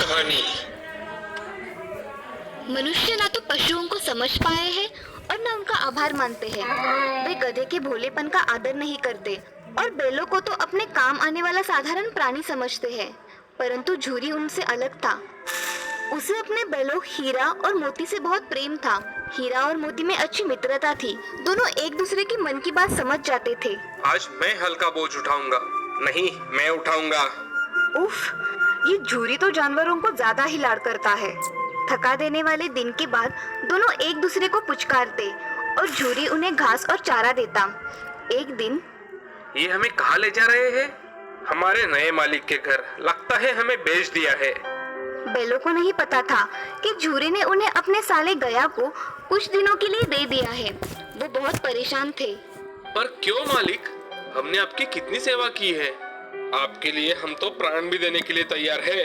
कहानी। मनुष्य ना तो पशुओं को समझ पाए हैं और न उनका आभार मानते हैं। वे गधे के भोलेपन का आदर नहीं करते और बैलों को तो अपने काम आने वाला साधारण प्राणी समझते हैं। परंतु झूरी उनसे अलग था। उसे अपने बैलों हीरा और मोती से बहुत प्रेम था। हीरा और मोती में अच्छी मित्रता थी। दोनों एक दूसरे की मन की बात समझ जाते थे। आज मैं हल्का बोझ उठाऊंगा। नहीं, मैं उठाऊंगा। उफ, ये झूरी तो जानवरों को ज्यादा ही लाड़ करता है। थका देने वाले दिन के बाद दोनों एक दूसरे को पुचकारते और झूरी उन्हें घास और चारा देता। एक दिन, ये हमें कहाँ ले जा रहे हैं? हमारे नए मालिक के घर। लगता है हमें बेच दिया है। बैलों को नहीं पता था कि झूरी ने उन्हें अपने साले गया को कुछ दिनों के लिए दे दिया है। वो बहुत परेशान थे। पर क्यों मालिक? हमने आपकी कितनी सेवा की है। आपके लिए हम तो प्राण भी देने के लिए तैयार है।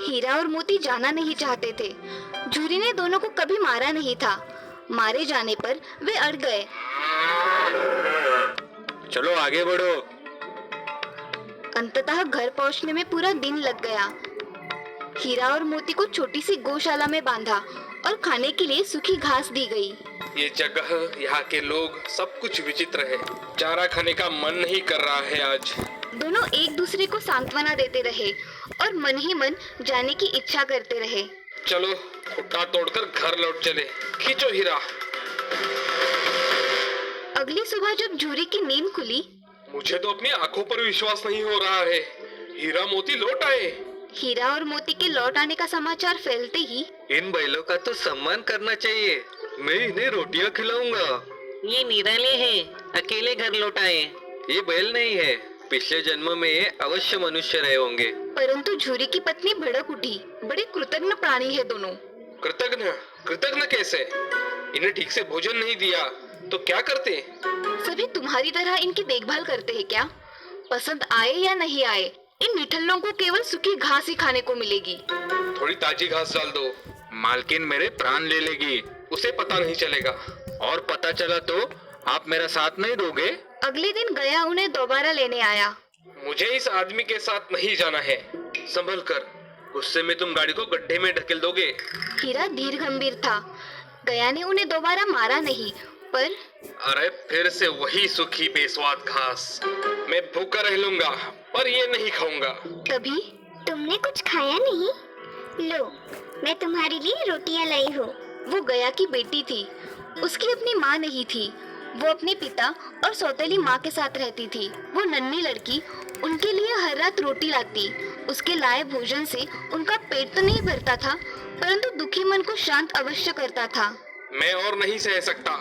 हीरा और मोती जाना नहीं चाहते थे। झूरी ने दोनों को कभी मारा नहीं था। मारे जाने पर वे अड़ गए। चलो आगे बढ़ो। अंततः घर पहुंचने में पूरा दिन लग गया। हीरा और मोती को छोटी सी गौशाला में बांधा और खाने के लिए सूखी घास दी गई। ये जगह, यहाँ के लोग, सब कुछ विचित्र है। चारा खाने का मन नहीं कर रहा है आज। दोनों एक दूसरे को सांत्वना देते रहे और मन ही मन जाने की इच्छा करते रहे। चलो खुट्टा तोड़कर घर लौट चले। खींचो हीरा। अगली सुबह जब झूरी की नींद खुली, मुझे तो अपनी आंखों पर विश्वास नहीं हो रहा है। हीरा मोती लौट आए। हीरा और मोती के लौट आने का समाचार फैलते ही, इन बैलों का तो सम्मान करना चाहिए। मैं इन्हें रोटियां खिलाऊंगा। ये निराले हैं, अकेले घर लौट आए। ये बैल नहीं है, पिछले जन्म में ये अवश्य मनुष्य रहे होंगे। परंतु झूरी की पत्नी भड़क उठी। बड़े कृतज्ञ प्राणी है दोनों। कृतज्ञ? कृतज्ञ कैसे? इन्हें ठीक से भोजन नहीं दिया तो क्या करते? सभी तुम्हारी तरह इनकी देखभाल करते हैं क्या? पसंद आए या नहीं आए, इन निठल्लों को केवल सूखी घास ही खाने को मिलेगी। थोड़ी ताजी घास डाल दो। मालकिन मेरे प्राण ले लेगी, उसे पता नहीं चलेगा। और पता चला तो आप मेरा साथ नहीं दोगे? अगले दिन गया उन्हें दोबारा लेने आया। मुझे इस आदमी के साथ नहीं जाना है। संभल कर, गुस्से में तुम गाड़ी को गड्ढे में ढकेल दोगे। हीरा धीर गंभीर था। गया ने उन्हें दोबारा मारा नहीं, पर अरे फिर से वही सूखी बेस्वाद घास। मैं भूखा रह लूंगा पर ये नहीं खाऊंगा। तभी, तुमने कुछ खाया नहीं? लो, मैं तुम्हारे लिए रोटियां लाई हूँ। वो गया की बेटी थी। उसकी अपनी माँ नहीं थी। वो अपने पिता और सौतेली माँ के साथ रहती थी। वो नन्ही लड़की उनके लिए हर रात रोटी लाती। उसके लाए भोजन से उनका पेट तो नहीं भरता था, परंतु दुखी मन को शांत अवश्य करता था। मैं और नहीं सह सकता।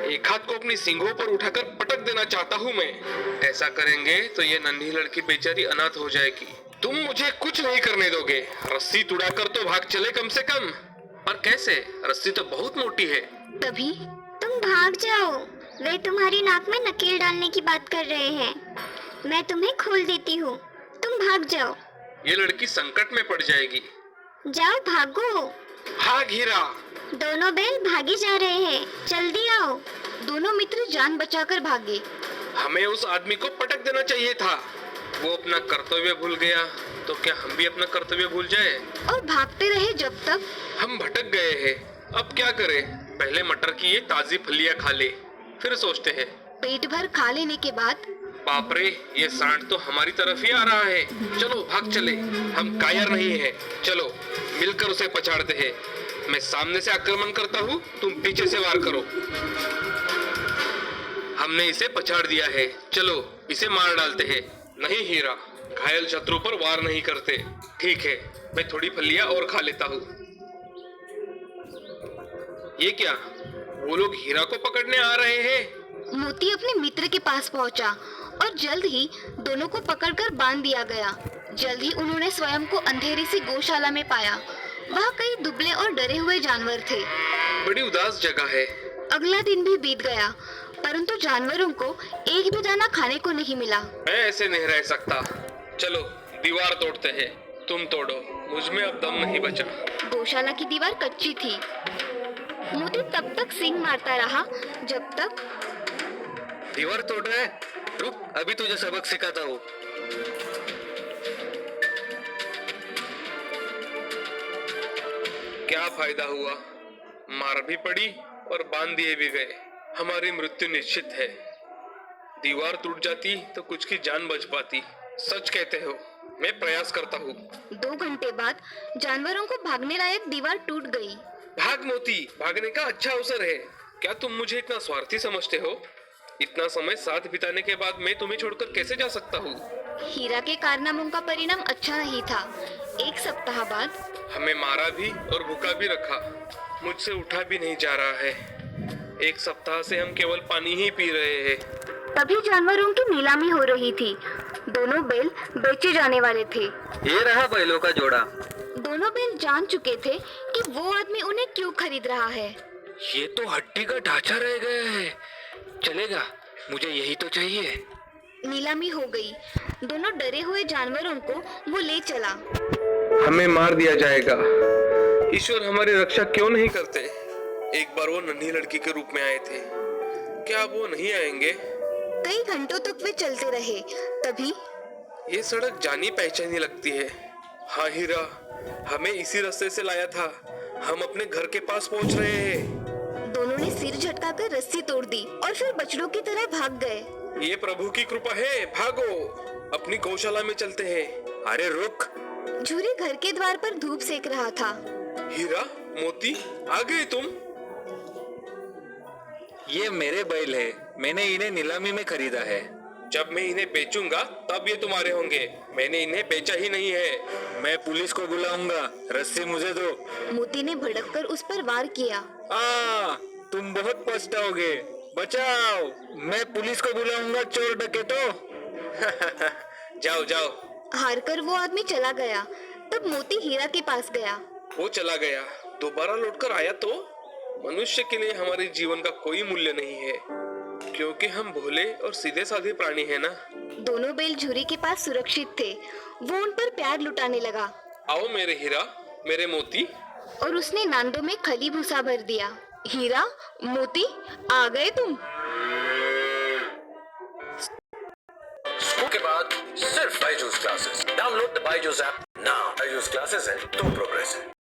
एक हाथ को अपनी सींगों पर उठाकर पटक देना चाहता हूँ मैं। ऐसा करेंगे तो ये नन्ही लड़की बेचारी अनाथ हो जाएगी। तुम मुझे कुछ नहीं करने दोगे। रस्सी तुड़ाकर तो भाग चले कम से कम। पर कैसे? रस्सी तो बहुत मोटी है। तभी, तुम भाग जाओ। वे तुम्हारी नाक में नकेल डालने की बात कर रहे हैं। मैं तुम्हें खोल देती हूँ। तुम भाग जाओ। ये लड़की संकट में पड़ जाएगी। जाओ, भागो। भाग हीरा। दोनों बैल भागे जा रहे हैं। जल्दी आओ। दोनों मित्र जान बचाकर भागे। हमें उस आदमी को पटक देना चाहिए था। वो अपना कर्तव्य भूल गया तो क्या हम भी अपना कर्तव्य भूल जाए? और भागते रहे जब तक हम भटक गए हैं। अब क्या करें? पहले मटर की ये ताजी फलियां खा ले, फिर सोचते हैं। पेट भर खा लेने के बाद, बाप रे, ये सांड तो हमारी तरफ ही आ रहा है। चलो भाग चले। हम कायर नहीं हैं। चलो मिलकर उसे पछाड़ते हैं। मैं सामने से आक्रमण करता हूँ, तुम पीछे से वार करो। हमने इसे पछाड़ दिया है। चलो इसे मार डालते हैं। नहीं हीरा, घायल शत्रु पर वार नहीं करते। ठीक है, मैं थोड़ी फलियां और खा लेता हूँ। ये क्या? वो लोग हीरा को पकड़ने आ रहे हैं। मोती अपने मित्र के पास पहुंचा और जल्द ही दोनों को पकड़कर बांध दिया गया। जल्द ही उन्होंने स्वयं को अंधेरी सी गौशाला में पाया। वहाँ कई दुबले और डरे हुए जानवर थे। बड़ी उदास जगह है। अगला दिन भी बीत गया, परंतु जानवरों को एक भी दाना खाने को नहीं मिला। मैं ऐसे नहीं रह सकता। चलो दीवार तोड़ते हैं। तुम तोड़ो, मुझ में अब दम नहीं बचा। गौशाला की दीवार कच्ची थी। मोती तब तक सींग मारता रहा जब तक दीवार तोड़ रहा है? रुक, अभी तुझे सबक सिखाता हूँ। क्या फायदा हुआ? मार भी पड़ी और बांध दिए भी गए। हमारी मृत्यु निश्चित है। दीवार टूट जाती तो कुछ की जान बच पाती। सच कहते हो, मैं प्रयास करता हूँ। 2 घंटे बाद जानवरों को भागने लायक दीवार टूट गई। भाग मोती, भागने का अच्छा अवसर है। क्या तुम मुझे इतना स्वार्थी समझते हो? इतना समय साथ बिताने के बाद मैं तुम्हें छोड़कर कैसे जा सकता हूँ? हीरा के कारनामों का परिणाम अच्छा नहीं था। 1 सप्ताह बाद हमें मारा भी और भूखा भी रखा। मुझसे उठा भी नहीं जा रहा है। 1 सप्ताह से हम केवल पानी ही पी रहे हैं। तभी जानवरों की नीलामी हो रही थी। दोनों बैल बेचे जाने वाले थे। ये रहा बैलों का जोड़ा। दोनों बैल जान चुके थे कि वो आदमी उन्हें क्यों खरीद रहा है। ये तो हड्डी का ढांचा रह गया है। चलेगा, मुझे यही तो चाहिए। नीलामी हो गई। दोनों डरे हुए जानवरों को वो ले चला। हमें मार दिया जाएगा। ईश्वर हमारी रक्षा क्यों नहीं करते? एक बार वो नन्ही लड़की के रूप में आए थे। क्या अब वो नहीं आएंगे? कई घंटों तक वे चलते रहे। तभी ये सड़क जानी पहचानी लगती है। हाँ हीरा, हमें इसी रास्ते से लाया था। हम अपने घर के पास पहुंच रहे हैं। दोनों ने सिर झटकाकर रस्सी तोड़ दी और फिर बछड़ों की तरह भाग गए। ये प्रभु की कृपा है। भागो, अपनी गौशाला में चलते हैं। अरे रुक! झूरी घर के द्वार पर धूप सेक रहा था। हीरा, मोती, आ गए तुम? ये मेरे बैल है। मैंने इन्हें नीलामी में खरीदा है। जब मैं इन्हें बेचूंगा तब ये तुम्हारे होंगे। मैंने इन्हें बेचा ही नहीं है। मैं पुलिस को बुलाऊंगा। रस्सी मुझे दो। मोती ने भड़ककर उस पर वार किया। तुम बहुत पछताओगे। बचाओ! मैं पुलिस को बुलाऊंगा, चोर डकैतों। जाओ जाओ। हारकर वो आदमी चला गया। तब मोती हीरा के पास गया। वो चला गया, दोबारा लौटकर आया तो? मनुष्य के लिए हमारे जीवन का कोई मूल्य नहीं है, क्योंकि हम भोले और सीधे साधे प्राणी हैं ना। दोनों बैल झूरी के पास सुरक्षित थे। वो उन पर प्यार लुटाने लगा। आओ मेरे हीरा, मेरे मोती। और उसने नांदों में खली भूसा भर दिया। हीरा, मोती, आ गए तुम। स्कूल के बाद सिर्फ Byju's classes. Download the Byju's app now. Byju's classes है तो प्रोग्रेस है।